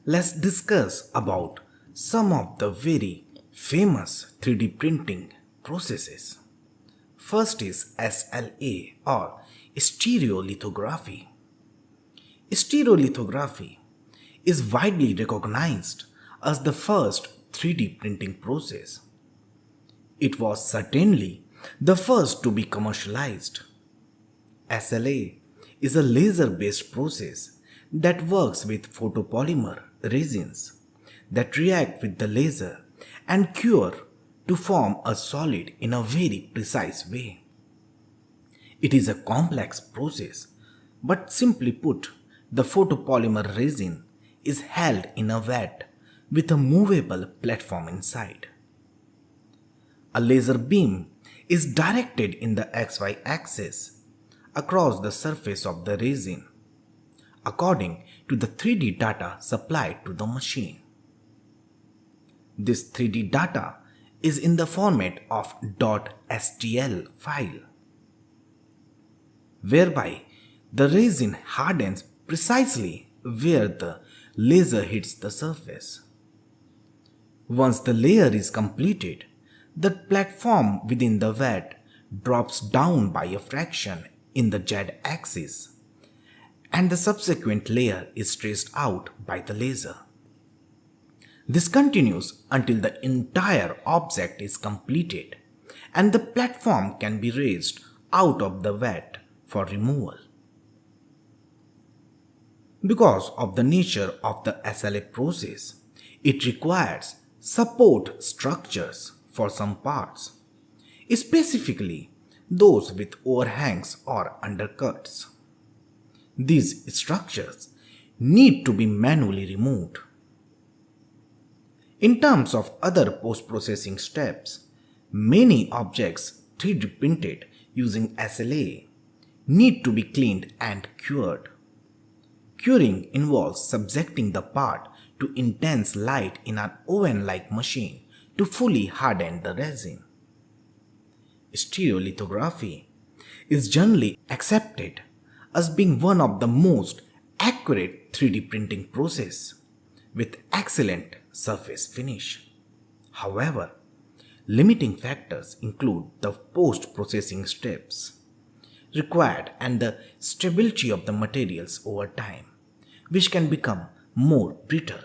Let's discuss about some of the very famous 3D printing processes. First is SLA or stereolithography. Stereolithography is widely recognized as the first 3D printing process. It was certainly the first to be commercialized. SLA is a laser-based process that works with photopolymer resins that react with the laser and cure to form a solid in a very precise way. It is a complex process, but simply put, the photopolymer resin is held in a vat with a movable platform inside. A laser beam is directed in the XY axis across the surface of the resin according to the 3D data supplied to the machine. This 3D data is in the format of .stl file, whereby the resin hardens precisely where the laser hits the surface. Once the layer is completed, the platform within the vat drops down by a fraction in the Z axis, and the subsequent layer is traced out by the laser. This continues until the entire object is completed and the platform can be raised out of the vat for removal. Because of the nature of the SLA process, it requires support structures for some parts, specifically those with overhangs or undercuts. These structures need to be manually removed. In terms of other post-processing steps, many objects 3D printed using SLA need to be cleaned and cured. Curing involves subjecting the part to intense light in an oven-like machine to fully harden the resin. Stereolithography is generally accepted as being one of the most accurate 3D printing process with excellent surface finish. However, limiting factors include the post-processing steps required and the stability of the materials over time, which can become more brittle.